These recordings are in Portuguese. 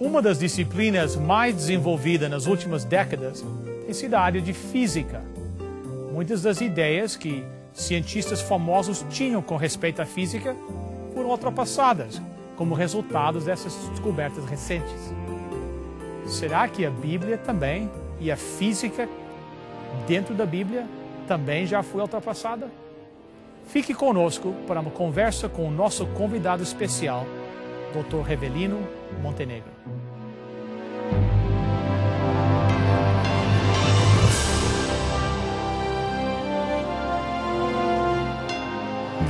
Uma das disciplinas mais desenvolvidas nas últimas décadas tem sido a área de física. Muitas das ideias que cientistas famosos tinham com respeito à física foram ultrapassadas como resultado dessas descobertas recentes. Será que a Bíblia também e a física dentro da Bíblia também já foi ultrapassada? Fique conosco para uma conversa com o nosso convidado especial, Dr. Revelino Montenegro.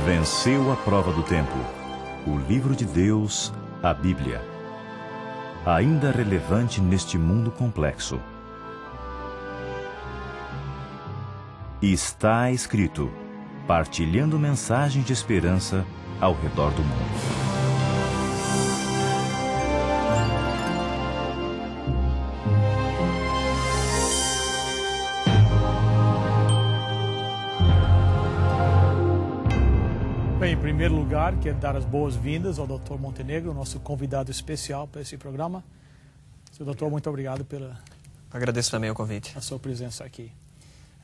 Venceu a prova do tempo. O livro de Deus, a Bíblia. Ainda relevante neste mundo complexo. Está escrito, partilhando mensagem de esperança ao redor do mundo. Bem, em primeiro lugar, quero dar as boas-vindas ao Dr. Montenegro, nosso convidado especial para esse programa. Seu doutor, muito obrigado pela... Agradeço também o convite. A sua presença aqui.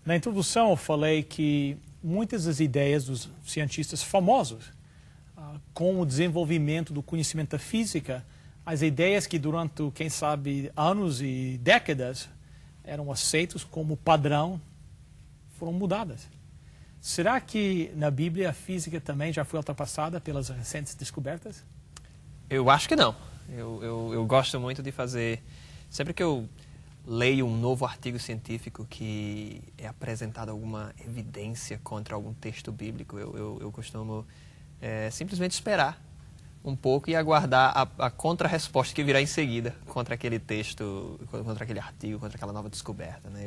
Na introdução, eu falei que muitas das ideias dos cientistas famosos, com o desenvolvimento do conhecimento da física, as ideias que durante, quem sabe, anos e décadas eram aceitas como padrão, foram mudadas. Será que na Bíblia a física também já foi ultrapassada pelas recentes descobertas? Eu acho que não. Eu gosto muito de fazer... Sempre que eu leio um novo artigo científico que é apresentado alguma evidência contra algum texto bíblico, eu costumo simplesmente esperar um pouco e aguardar a contra-resposta que virá em seguida contra aquele texto, contra aquele artigo, contra aquela nova descoberta, né?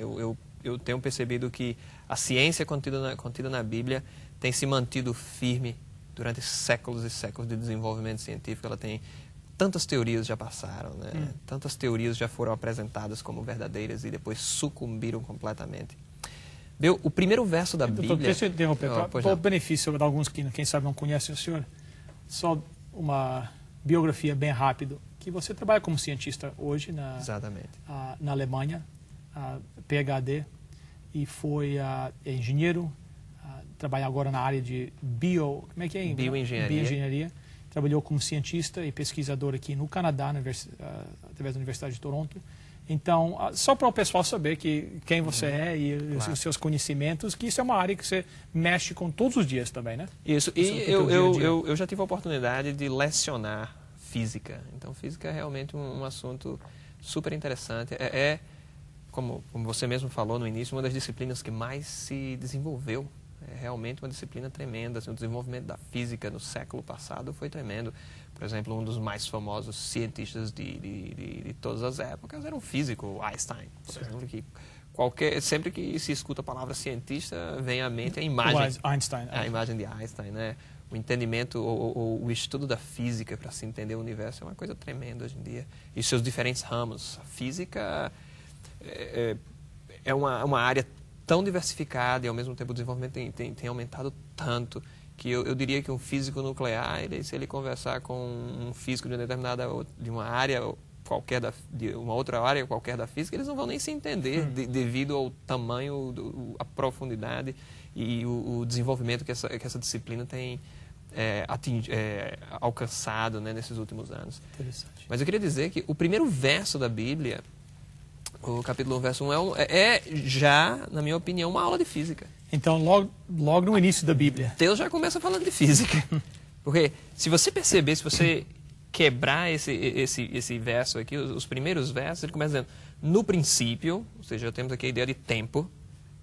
Eu tenho percebido que a ciência contida na Bíblia tem se mantido firme durante séculos e séculos de desenvolvimento científico. Ela tem tantas teorias já passaram, né? Tantas teorias já foram apresentadas como verdadeiras e depois sucumbiram completamente. Viu? O primeiro verso da Bíblia... Deixa eu interromper, para o benefício de alguns que, quem sabe, não conhecem o senhor, só uma biografia bem rápida, que você trabalha como cientista hoje na Alemanha, PhD, e foi engenheiro, trabalha agora na área de bioengenharia. Trabalhou como cientista e pesquisador aqui no Canadá, através da Universidade de Toronto. Então, só para o pessoal saber quem você é e os seus conhecimentos, que isso é uma área que você mexe com todos os dias também, né? Isso, e eu já tive a oportunidade de lecionar física. Então, física é realmente um assunto super interessante. Como você mesmo falou no início, uma das disciplinas que mais se desenvolveu. É realmente uma disciplina tremenda. Assim, o desenvolvimento da física no século passado foi tremendo. Por exemplo, um dos mais famosos cientistas de todas as épocas era um físico, Einstein. Por exemplo, sempre que se escuta a palavra cientista, vem à mente a imagem, a imagem de Einstein, né? O entendimento, o estudo da física para se entender o universo é uma coisa tremenda hoje em dia. E seus diferentes ramos. A física é uma área tão diversificada e, ao mesmo tempo, o desenvolvimento tem aumentado tanto que eu diria que um físico nuclear, se ele conversar com um físico de uma área qualquer, de uma outra área qualquer da física, eles não vão nem se entender devido ao tamanho, a profundidade e o desenvolvimento que essa disciplina tem alcançado, né, nesses últimos anos. Interessante. Mas eu queria dizer que o primeiro verso da Bíblia, o capítulo 1, verso 1, é já, na minha opinião, uma aula de física. Então, logo no início da Bíblia. Deus já começa falando de física. Porque, se você perceber, se você quebrar esse verso aqui, os primeiros versos, ele começa dizendo, no princípio, ou seja, já temos aqui a ideia de tempo,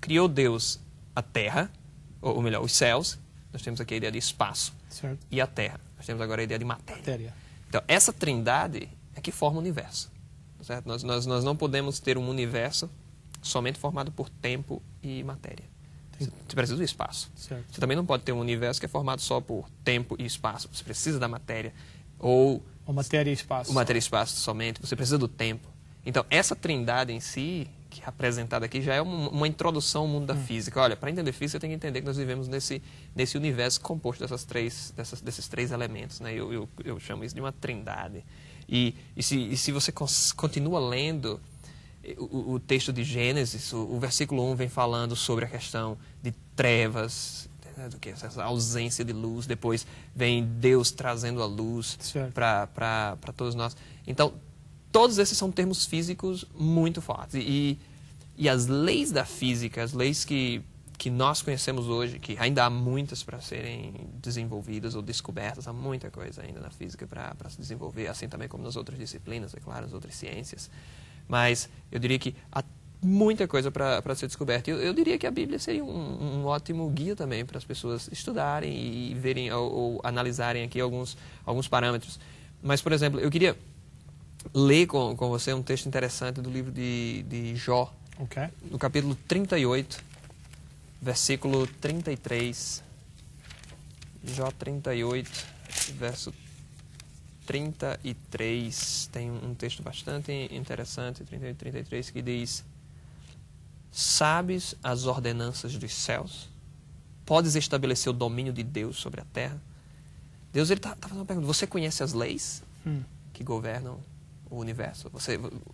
criou Deus a terra, ou melhor, os céus, nós temos aqui a ideia de espaço, certo, e a terra. Nós temos agora a ideia de matéria. Então, essa trindade é que forma o universo. Certo? Nós não podemos ter um universo somente formado por tempo e matéria. Você precisa do espaço. Certo. Você também não pode ter um universo que é formado só por tempo e espaço. Você precisa da matéria. Ou matéria e espaço. Matéria e espaço somente. Você precisa do tempo. Então, essa trindade em si, que é apresentada aqui já é uma introdução ao mundo da física. Olha, para entender física, você tem que entender que nós vivemos nesse universo composto desses três elementos, né? Eu chamo isso de uma trindade. E se você continua lendo o texto de Gênesis, o versículo 1 vem falando sobre a questão de trevas, do que essa ausência de luz. Depois vem Deus trazendo a luz para todos nós. Então, todos esses são termos físicos muito fortes. E as leis da física, as leis que nós conhecemos hoje, que ainda há muitas para serem desenvolvidas ou descobertas, há muita coisa ainda na física para se desenvolver, assim também como nas outras disciplinas, é claro, nas outras ciências. Mas eu diria que há muita coisa para ser descoberta. Eu diria que a Bíblia seria um ótimo guia também para as pessoas estudarem e verem ou analisarem aqui alguns parâmetros. Mas, por exemplo, eu queria ler com você um texto interessante do livro de Jó, no capítulo 38, versículo 33. Jó 38, verso 33, tem um texto bastante interessante, 38 e 33, que diz: sabes as ordenanças dos céus? Podes estabelecer o domínio de Deus sobre a terra? Deus está fazendo uma pergunta. Você conhece as leis que governam o universo?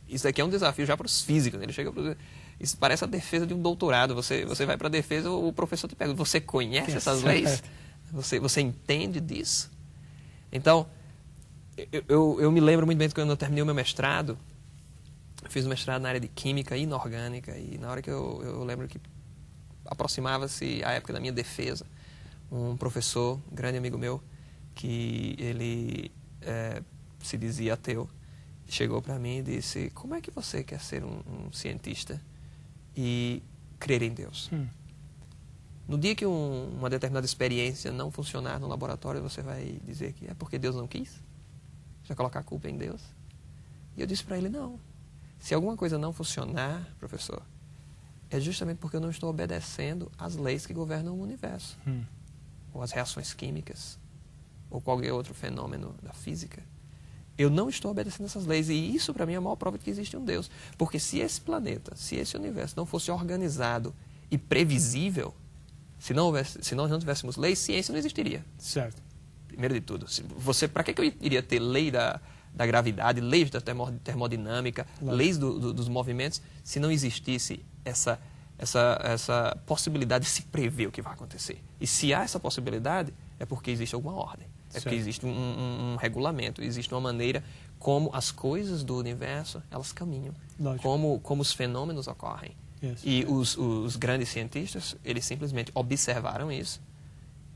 Isso aqui é um desafio já para os físicos. Ele chega para isso parece a defesa de um doutorado. Você vai para a defesa, o professor te pergunta: você conhece essas leis? Você entende disso? Então, eu me lembro muito bem de quando eu terminei o meu mestrado. Eu fiz um mestrado na área de química inorgânica, e na hora que eu lembro que aproximava-se a época da minha defesa, um professor, um grande amigo meu, que ele se dizia ateu, chegou para mim e disse: como é que você quer ser um cientista e crer em Deus? No dia que uma determinada experiência não funcionar no laboratório, você vai dizer que é porque Deus não quis? Você vai colocar a culpa em Deus? E eu disse para ele: não. Se alguma coisa não funcionar, professor, é justamente porque eu não estou obedecendo às leis que governam o universo, ou as reações químicas, ou qualquer outro fenômeno da física. Eu não estou obedecendo essas leis, e isso para mim é a maior prova de que existe um Deus. Porque se esse planeta, se esse universo não fosse organizado e previsível, se nós não tivéssemos leis, ciência não existiria. Certo. Primeiro de tudo, para que eu iria ter lei da gravidade, leis da termodinâmica, leis dos movimentos, se não existisse essa possibilidade de se prever o que vai acontecer? E se há essa possibilidade, é porque existe alguma ordem. É porque existe um regulamento, existe uma maneira como as coisas do universo, elas caminham, como os fenômenos ocorrem. E os grandes cientistas, eles simplesmente observaram isso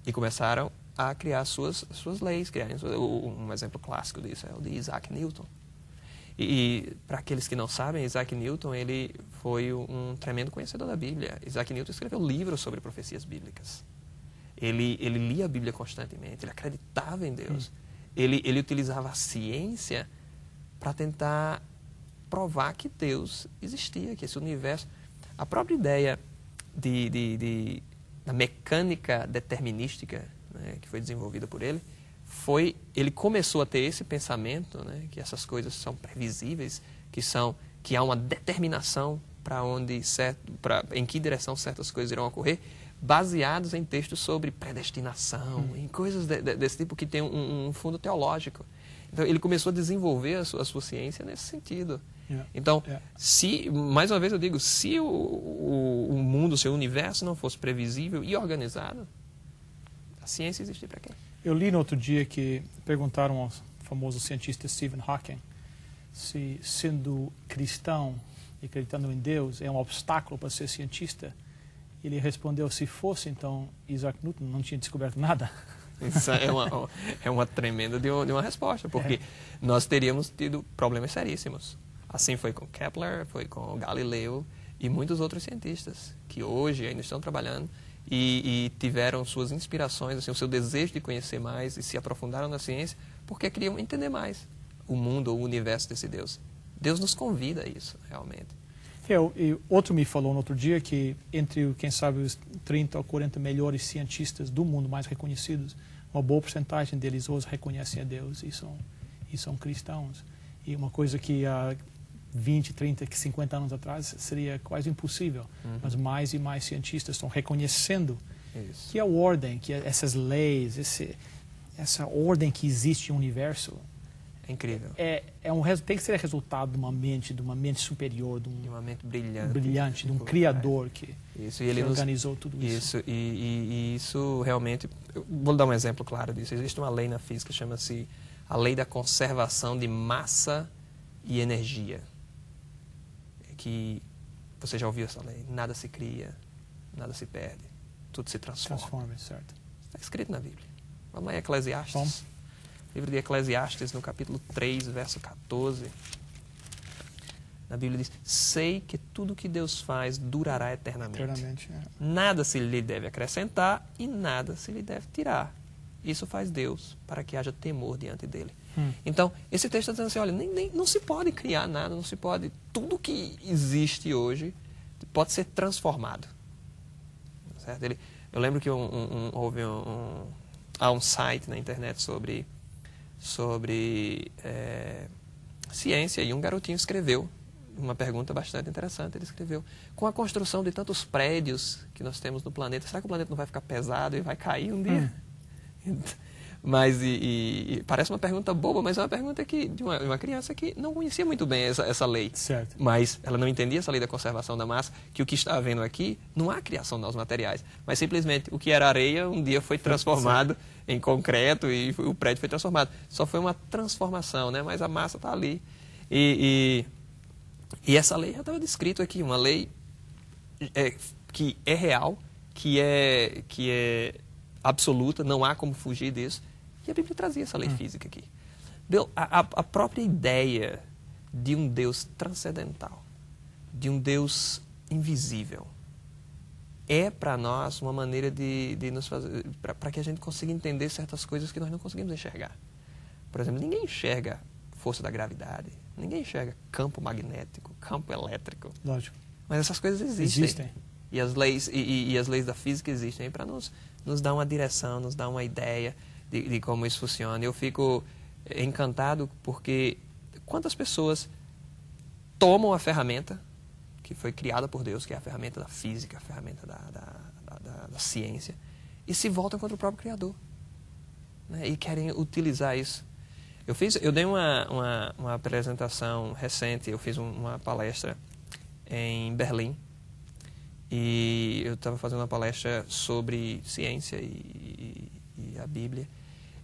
e começaram a criar suas leis. Um exemplo clássico disso é o de Isaac Newton. E para aqueles que não sabem, Isaac Newton, ele foi um tremendo conhecedor da Bíblia. Isaac Newton escreveu livros sobre profecias bíblicas. Ele lia a Bíblia constantemente, ele acreditava em Deus. Ele utilizava a ciência para tentar provar que Deus existia, que esse universo... A própria ideia da mecânica determinística, né, que foi desenvolvida por ele, ele começou a ter esse pensamento, né, que essas coisas são previsíveis, que há uma determinação em que direção certas coisas irão ocorrer, baseados em textos sobre predestinação, em coisas desse tipo que tem um fundo teológico. Então, ele começou a desenvolver a sua ciência nesse sentido. Então, mais uma vez eu digo, se o mundo, o seu universo não fosse previsível e organizado, a ciência existe para quê? Eu li no outro dia que perguntaram ao famoso cientista Stephen Hawking se, sendo cristão e acreditando em Deus, é um obstáculo para ser cientista. Ele respondeu: se fosse, então Isaac Newton não tinha descoberto nada. Isso é uma tremenda de uma resposta, porque nós teríamos tido problemas seríssimos. Assim foi com Kepler, foi com Galileu e muitos outros cientistas que hoje ainda estão trabalhando e tiveram suas inspirações, assim, o seu desejo de conhecer mais e se aprofundaram na ciência porque queriam entender mais o mundo, o universo desse Deus. Deus nos convida a isso, realmente. Outro me falou no outro dia que entre, quem sabe, os 30 ou 40 melhores cientistas do mundo mais reconhecidos, uma boa porcentagem deles hoje reconhecem a Deus e são cristãos. E uma coisa que 20, 30, 50 anos atrás seria quase impossível. Mas mais e mais cientistas estão reconhecendo que a ordem, que essas leis, essa ordem que existe no universo é incrível. Tem que ser resultado de uma mente superior, de uma mente brilhante, de um criador que ele organizou tudo isso. E isso realmente... Eu vou dar um exemplo claro disso. Existe uma lei na física, chama-se a lei da conservação de massa e energia. Que você já ouviu essa lei? Nada se cria, nada se perde, tudo se transforma. Certo. Está escrito na Bíblia. Vamos lá em Eclesiastes. Livro de Eclesiastes, no capítulo 3, verso 14. Na Bíblia diz: sei que tudo que Deus faz durará eternamente. Nada se lhe deve acrescentar e nada se lhe deve tirar. Isso faz Deus para que haja temor diante dele. Então, esse texto está dizendo assim, olha, não se pode criar nada, não se pode... Tudo que existe hoje pode ser transformado. Certo? Eu lembro que há um site na internet sobre ciência, e um garotinho escreveu uma pergunta bastante interessante. Ele escreveu: com a construção de tantos prédios que nós temos no planeta, será que o planeta não vai ficar pesado e vai cair um dia? Mas parece uma pergunta boba, mas é uma pergunta de uma criança que não conhecia muito bem essa lei. Certo. Mas ela não entendia essa lei da conservação da massa, que o que está havendo aqui não há criação de novos materiais, mas simplesmente o que era areia um dia foi transformado em concreto e o prédio foi transformado. Só foi uma transformação, né? Mas a massa está ali. E essa lei já estava descrito aqui, uma lei que é real, que é absoluta, não há como fugir disso. E a Bíblia trazia essa lei física aqui. A própria ideia de um Deus transcendental, de um Deus invisível, é para nós uma maneira de nos fazer, para que a gente consiga entender certas coisas que nós não conseguimos enxergar. Por exemplo, ninguém enxerga força da gravidade, ninguém enxerga campo magnético, campo elétrico. Lógico. Mas essas coisas existem. E as leis da física existem para nos dar uma direção, nos dar uma ideia de como isso funciona. Eu fico encantado porque quantas pessoas tomam a ferramenta que foi criada por Deus, que é a ferramenta da física, a ferramenta da ciência, e se voltam contra o próprio Criador, né? E querem utilizar isso. Eu dei uma apresentação recente, eu fiz uma palestra em Berlim, e eu estava fazendo uma palestra sobre ciência e a Bíblia.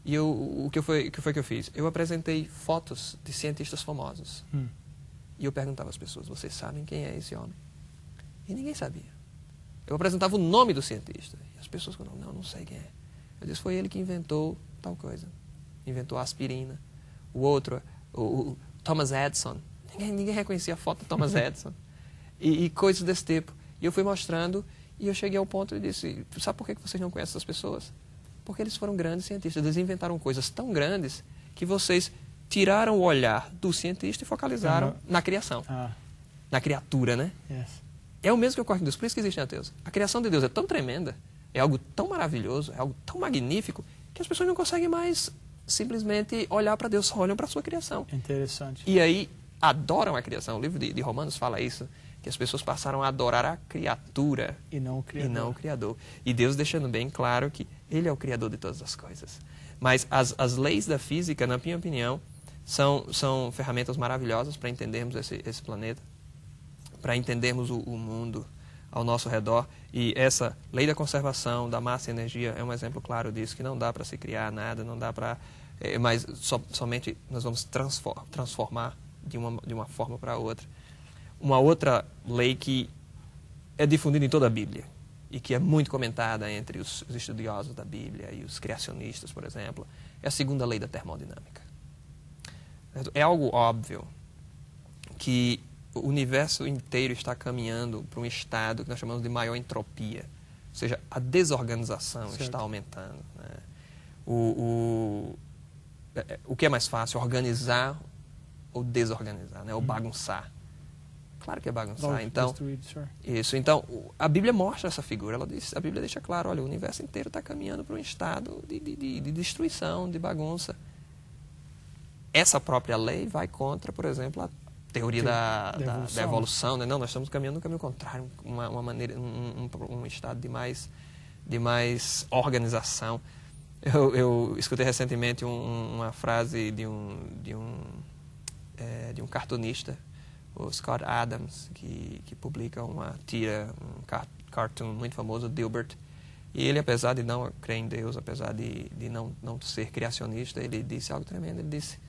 E o que foi que eu fiz? Eu apresentei fotos de cientistas famosos. E eu perguntava às pessoas: vocês sabem quem é esse homem? E ninguém sabia. Eu apresentava o nome do cientista. E as pessoas falavam: não sei quem é. Eu disse: foi ele que inventou tal coisa. Inventou a aspirina. O outro, o Thomas Edison. Ninguém reconhecia a foto do Thomas Edison. E coisas desse tipo. E eu fui mostrando, e eu cheguei ao ponto e disse: sabe por que vocês não conhecem essas pessoas? Porque eles foram grandes cientistas. Eles inventaram coisas tão grandes que vocês tiraram o olhar do cientista e focalizaram na criação. Na criatura, né? Yes. É o mesmo que ocorre com Deus. Por isso que existem ateus. A criação de Deus é tão tremenda, é algo tão maravilhoso, é algo tão magnífico, que as pessoas não conseguem mais simplesmente olhar para Deus, só olham para a sua criação. Interessante. E aí adoram a criação. O livro de Romanos fala isso, que as pessoas passaram a adorar a criatura e não o Criador. E Deus deixando bem claro que Ele é o Criador de todas as coisas. Mas as leis da física, na minha opinião, são ferramentas maravilhosas para entendermos esse planeta, para entendermos o mundo ao nosso redor. E essa lei da conservação da massa e energia é um exemplo claro disso, que não dá para se criar nada, não dá para... mas somente nós vamos transformar de uma forma para outra. Uma outra lei que é difundida em toda a Bíblia e que é muito comentada entre os estudiosos da Bíblia e os criacionistas, por exemplo, é a segunda lei da termodinâmica. É algo óbvio que o universo inteiro está caminhando para um estado que nós chamamos de maior entropia, ou seja, a desorganização está aumentando, né? O que é mais fácil, organizar ou desorganizar, né? Ou bagunçar? Claro que é bagunçar. Então, isso. Então, a Bíblia mostra essa figura. A Bíblia deixa claro: olha, o universo inteiro está caminhando para um estado de destruição, de bagunça. Essa própria lei vai contra, por exemplo, teoria da evolução, né? Não, nós estamos caminhando no caminho contrário, uma maneira, um estado de mais organização. Eu escutei recentemente uma frase de um cartunista, o Scott Adams, que publica uma tira, cartoon muito famoso, Dilbert. E ele, apesar de não crer em Deus, apesar de não ser criacionista, ele disse algo tremendo. Ele disse,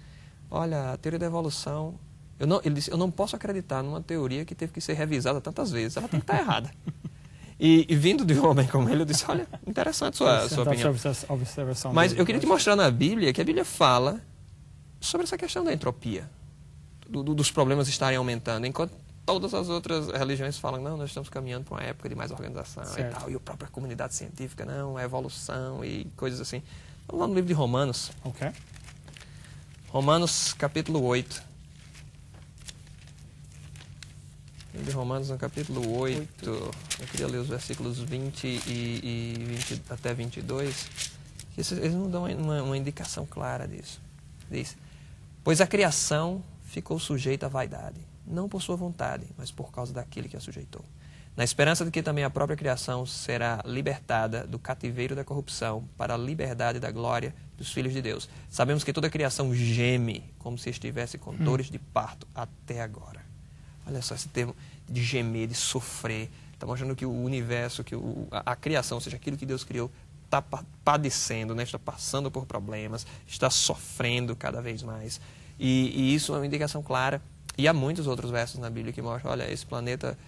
olha, a teoria da evolução, ele disse, eu não posso acreditar numa teoria que teve que ser revisada tantas vezes, ela tem que estar errada. E vindo de um homem como ele, eu disse, olha, interessante sua opinião. Mas eu queria te mostrar na Bíblia que a Bíblia fala sobre essa questão da entropia, dos problemas estarem aumentando, enquanto todas as outras religiões falam, não, nós estamos caminhando para uma época de mais organização e tal, e a própria comunidade científica, não, é evolução e coisas assim. Vamos lá no livro de Romanos. Ok. Romanos, capítulo 8. Livro de Romanos, no capítulo 8. Eu queria ler os versículos 20 até 22. Eles não dão uma indicação clara disso. Diz, pois a criação ficou sujeita à vaidade, não por sua vontade, mas por causa daquele que a sujeitou. Na esperança de que também a própria criação será libertada do cativeiro da corrupção para a liberdade da glória dos filhos de Deus. Sabemos que toda a criação geme como se estivesse com dores de parto até agora. Olha só esse termo de gemer, de sofrer. Está mostrando que o universo, que a criação, ou seja, aquilo que Deus criou, está padecendo, né? Está passando por problemas, está sofrendo cada vez mais. E isso é uma indicação clara. E há muitos outros versos na Bíblia que mostram, olha, esse planeta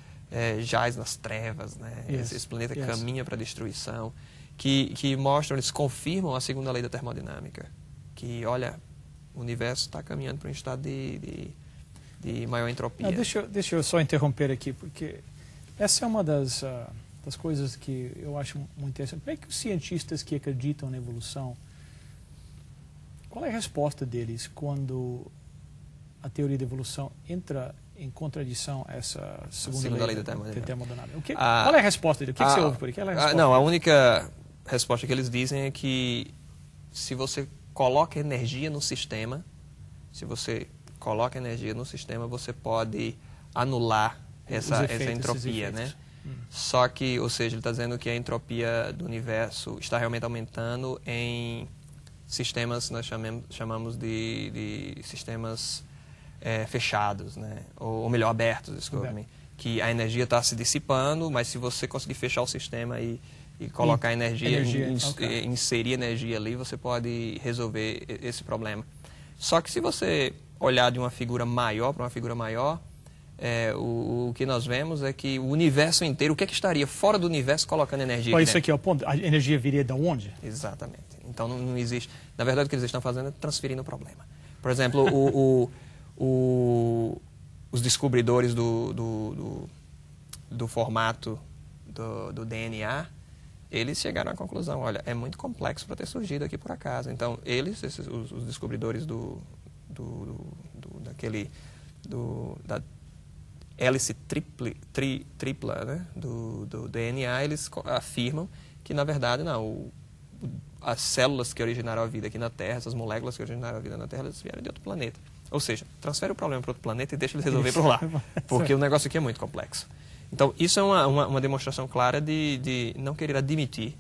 jaz nas trevas, né? Esse planeta caminha para a destruição, que mostram, eles confirmam a segunda lei da termodinâmica, que, olha, o universo está caminhando para um estado de maior entropia. Deixa eu só interromper aqui, porque essa é uma das coisas que eu acho muito interessante. Como é que os cientistas que acreditam na evolução, qual é a resposta deles quando a teoria da evolução entra em contradição a essa segunda lei da termodinâmica? Qual é a resposta deles? O que você ouve por aí? Não, a única resposta que eles dizem é que se você coloca energia no sistema, você pode anular essa entropia, né? Só que, ou seja, ele está dizendo que a entropia do universo está realmente aumentando em sistemas que nós chamamos de sistemas fechados, né? Ou melhor, abertos, desculpe-me. Que a energia está se dissipando, mas se você conseguir fechar o sistema e colocar inserir energia ali, você pode resolver esse problema. Só que se você olhar de uma figura maior para uma figura maior, o que nós vemos é que o universo inteiro, o que estaria fora do universo colocando energia aqui isso aqui é o ponto. A energia viria de onde? Exatamente. Então não existe... Na verdade, o que eles estão fazendo é transferindo o problema. Por exemplo, os descobridores do formato do DNA, eles chegaram à conclusão, olha, é muito complexo para ter surgido aqui por acaso. Então, os descobridores da hélice tripla, né, do DNA, eles afirmam que, na verdade, não, as células que originaram a vida aqui na Terra, essas moléculas que originaram a vida na Terra, elas vieram de outro planeta. Ou seja, transfere o problema para outro planeta e deixa eles resolver por lá, porque o negócio aqui é muito complexo. Então, isso é uma demonstração clara de não querer admitir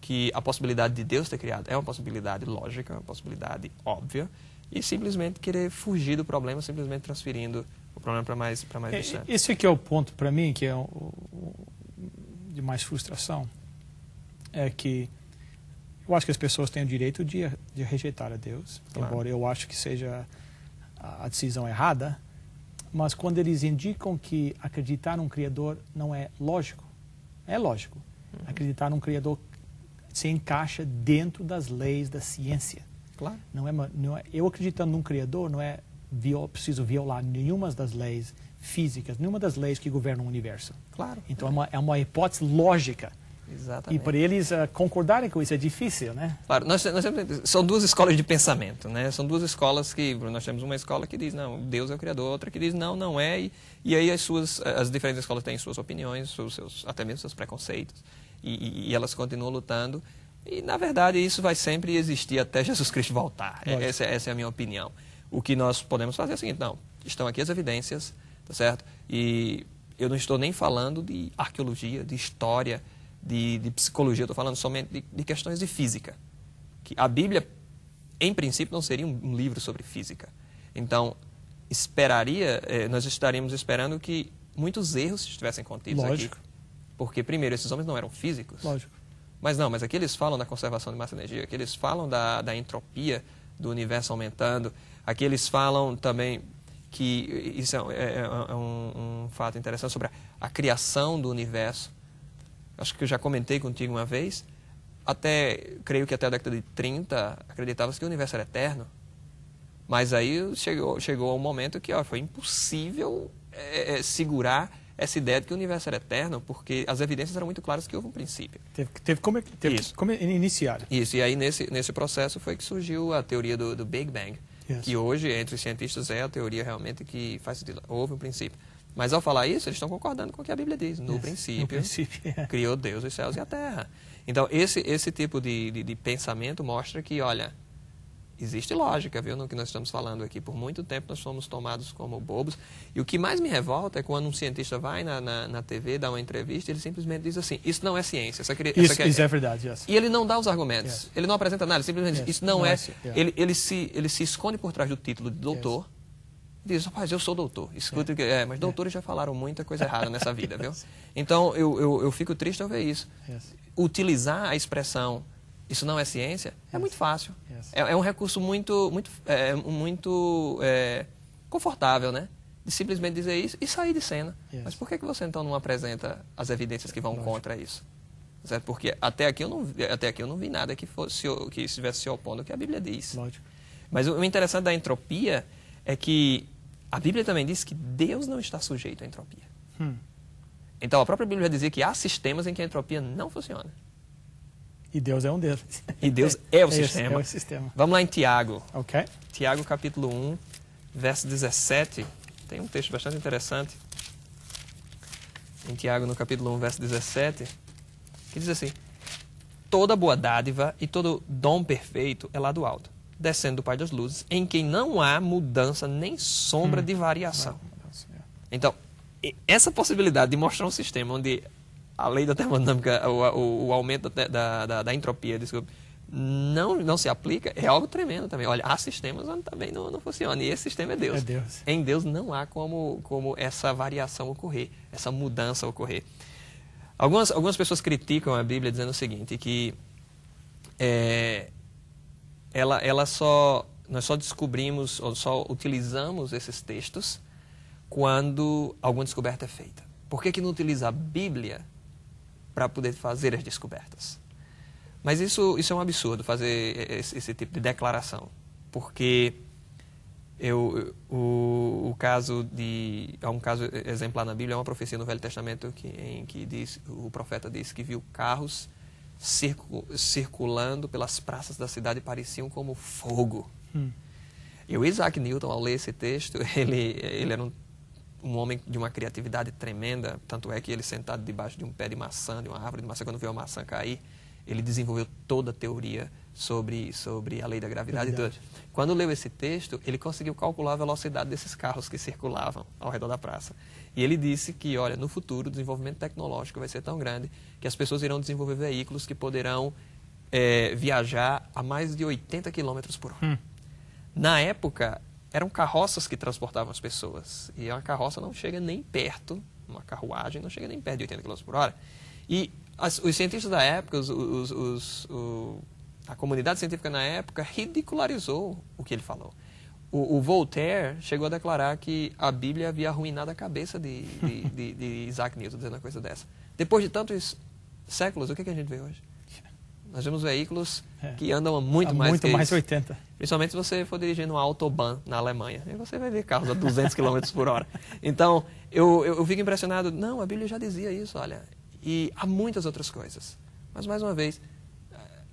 que a possibilidade de Deus ter criado é uma possibilidade lógica, uma possibilidade óbvia, e simplesmente querer fugir do problema, simplesmente transferindo o problema para mais distante. Esse aqui é o ponto para mim que é de mais frustração, é que eu acho que as pessoas têm o direito de rejeitar a Deus, claro, embora eu acho que seja a decisão errada, mas quando eles indicam que acreditar num Criador não é lógico, é lógico. Acreditar num Criador se encaixa dentro das leis da ciência. Claro. Eu acreditando num Criador não é preciso violar nenhuma das leis físicas, nenhuma das leis que governam o universo. Claro. Então é uma hipótese lógica. Exatamente. E para eles concordarem com isso é difícil, né? Claro, são duas escolas de pensamento, né? São duas escolas que... Nós temos uma escola que diz, não, Deus é o Criador, outra que diz, não é. E aí as diferentes escolas têm suas opiniões, até mesmo seus preconceitos. E elas continuam lutando. E, na verdade, isso vai sempre existir até Jesus Cristo voltar. Essa é a minha opinião. O que nós podemos fazer é o seguinte, não, estão aqui as evidências, tá certo? E eu não estou nem falando de arqueologia, de história, de psicologia, eu estou falando somente de questões de física. Que a Bíblia, em princípio, não seria um livro sobre física. Então, nós estaríamos esperando que muitos erros estivessem contidos Lógico. aqui. Porque, primeiro, esses homens não eram físicos. Lógico. Mas aqui eles falam da conservação de massa e energia, aqui eles falam da entropia do universo aumentando, aqui eles falam também que isso é um fato interessante sobre a criação do universo. Acho que eu já comentei contigo uma vez, creio que até a década de 30 acreditava-se que o universo era eterno, mas aí chegou um momento que foi impossível segurar essa ideia de que o universo era eterno, porque as evidências eram muito claras que houve um princípio. Teve como iniciar. Isso, e aí nesse processo foi que surgiu a teoria do Big Bang, que hoje, entre os cientistas, é a teoria realmente que faz sentido. Houve um princípio. Mas ao falar isso, eles estão concordando com o que a Bíblia diz. No princípio, criou Deus os céus e a terra. Então, esse tipo de pensamento mostra que, olha, existe lógica, viu, no que nós estamos falando aqui. Por muito tempo nós fomos tomados como bobos. E o que mais me revolta é quando um cientista vai na TV, dá uma entrevista, ele simplesmente diz assim, isso não é ciência. Isso é verdade, yes. E ele não dá os argumentos. Ele não apresenta nada, ele simplesmente diz, isso não é... Ele se esconde por trás do título de doutor. Diz, rapaz, eu sou doutor. Escuta, mas doutores já falaram muita coisa errada nessa vida, viu? Então, eu fico triste ao ver isso. Utilizar a expressão, isso não é ciência, é muito fácil. É um recurso muito confortável, né? De simplesmente dizer isso e sair de cena. Mas por que você, então, não apresenta as evidências que vão contra isso? Certo? Porque até aqui eu não vi nada que estivesse se opondo ao que a Bíblia diz. Lógico. Mas o interessante da entropia é que a Bíblia também diz que Deus não está sujeito à entropia. Então, a própria Bíblia dizia que há sistemas em que a entropia não funciona. E Deus é um deles. E Deus é o sistema. É o sistema. Vamos lá em Tiago. Ok. Tiago, capítulo 1, verso 17. Tem um texto bastante interessante. Em Tiago, no capítulo 1, verso 17, que diz assim, toda boa dádiva e todo dom perfeito é lá do alto, descendo do Pai das luzes, em quem não há mudança nem sombra de variação. Então, essa possibilidade de mostrar um sistema onde a lei da termodinâmica, o aumento da entropia, desculpa, não se aplica, é algo tremendo também. Olha, há sistemas onde também não funciona, e esse sistema é Deus. É Deus. Em Deus não há como essa variação ocorrer, essa mudança ocorrer. Algumas pessoas criticam a Bíblia dizendo o seguinte, que nós só descobrimos, ou só utilizamos esses textos quando alguma descoberta é feita. Por que não utiliza a Bíblia para poder fazer as descobertas? Mas isso é um absurdo, fazer esse tipo de declaração. Porque há um caso exemplar na Bíblia, é uma profecia no Velho Testamento em que o profeta diz que viu carros circulando pelas praças da cidade pareciam como fogo. E o Isaac Newton, ao ler esse texto, ele era um homem de uma criatividade tremenda, tanto é que ele, sentado debaixo de um pé de maçã, de uma árvore de maçã, quando viu a maçã cair, ele desenvolveu toda a teoria sobre a lei da gravidade. Quando leu esse texto, ele conseguiu calcular a velocidade desses carros que circulavam ao redor da praça. E ele disse que, olha, no futuro o desenvolvimento tecnológico vai ser tão grande que as pessoas irão desenvolver veículos que poderão viajar a mais de 80 km por hora. Na época, eram carroças que transportavam as pessoas. E uma carroça não chega nem perto, uma carruagem não chega nem perto de 80 km por hora. E os cientistas da época, a comunidade científica na época, ridicularizou o que ele falou. O Voltaire chegou a declarar que a Bíblia havia arruinado a cabeça de Isaac Newton, dizendo uma coisa dessa. Depois de tantos séculos, o que a gente vê hoje? Nós vemos veículos que andam a muito mais 80. Principalmente se você for dirigindo uma Autobahn na Alemanha. Aí você vai ver carros a 200 km por hora. Então, eu fico impressionado. Não, a Bíblia já dizia isso, olha. E há muitas outras coisas. Mas, mais uma vez,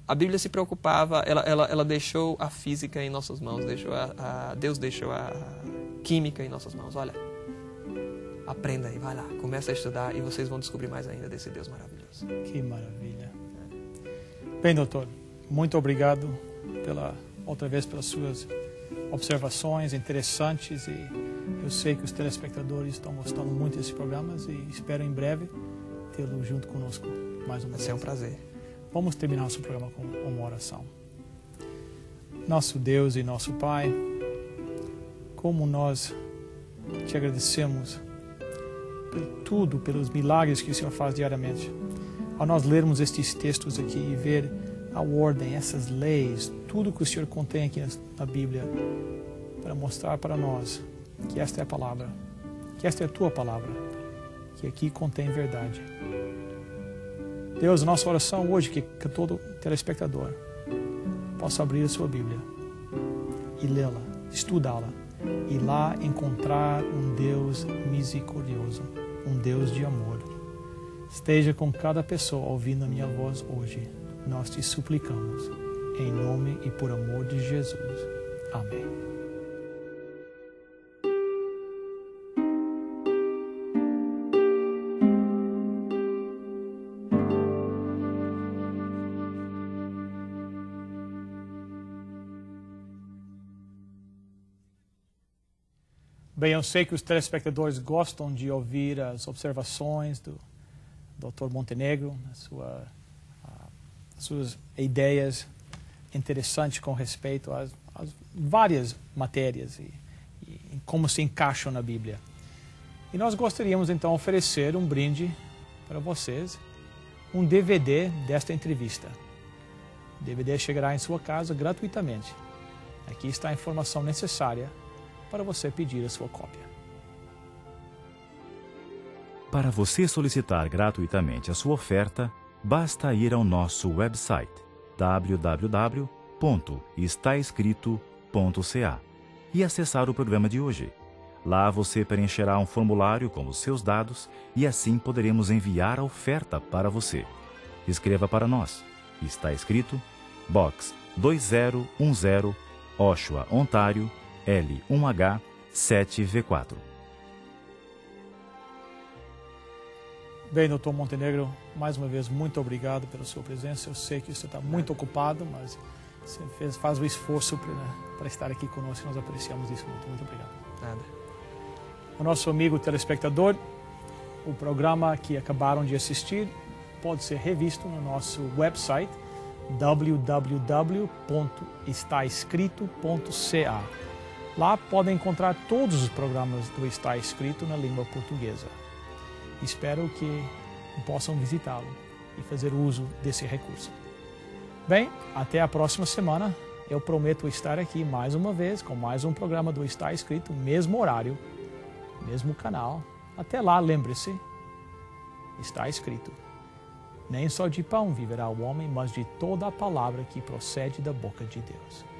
a Bíblia se preocupava, ela deixou a física em nossas mãos, Deus deixou a química em nossas mãos. Olha, aprenda aí, vai lá, começa a estudar e vocês vão descobrir mais ainda desse Deus maravilhoso. Que maravilha. Bem, doutor, muito obrigado outra vez pelas suas observações interessantes e Eu sei que os telespectadores estão gostando muito desses programas e espero em breve tê-lo junto conosco mais uma vez. Vai ser um prazer. Vamos terminar nosso programa com uma oração. Nosso Deus e nosso Pai, como nós te agradecemos por tudo, pelos milagres que o Senhor faz diariamente. Ao nós lermos estes textos aqui e ver a ordem, essas leis, tudo que o Senhor contém aqui na Bíblia, para mostrar para nós que esta é a palavra, que esta é a tua palavra, que aqui contém verdade. Deus, a nossa oração hoje é que todo telespectador possa abrir a sua Bíblia e lê-la, estudá-la e lá encontrar um Deus misericordioso, um Deus de amor. Esteja com cada pessoa ouvindo a minha voz hoje. Nós te suplicamos, em nome e por amor de Jesus. Amém. Bem, eu sei que os telespectadores gostam de ouvir as observações do Dr. Montenegro, suas ideias interessantes com respeito às várias matérias e como se encaixam na Bíblia. E nós gostaríamos então oferecer um brinde para vocês, um DVD desta entrevista. O DVD chegará em sua casa gratuitamente. Aqui está a informação necessária para você pedir a sua cópia. Para você solicitar gratuitamente a sua oferta, basta ir ao nosso website www.estaescrito.ca e acessar o programa de hoje. Lá você preencherá um formulário com os seus dados e assim poderemos enviar a oferta para você. Escreva para nós. Está escrito Box 2010, Oshawa, Ontário, L1H 7V4. Bem, Dr. Montenegro, mais uma vez, muito obrigado pela sua presença. Eu sei que você está muito ocupado, mas você faz o esforço para estar aqui conosco. Nós apreciamos isso muito. Muito obrigado. Nada. O nosso amigo telespectador, o programa que acabaram de assistir pode ser revisto no nosso website www.estaescrito.ca. Lá podem encontrar todos os programas do Está Escrito na língua portuguesa. Espero que possam visitá-lo e fazer uso desse recurso. Bem, até a próxima semana. Eu prometo estar aqui mais uma vez com mais um programa do Está Escrito, mesmo horário, mesmo canal. Até lá, lembre-se, está escrito: nem só de pão viverá o homem, mas de toda a palavra que procede da boca de Deus.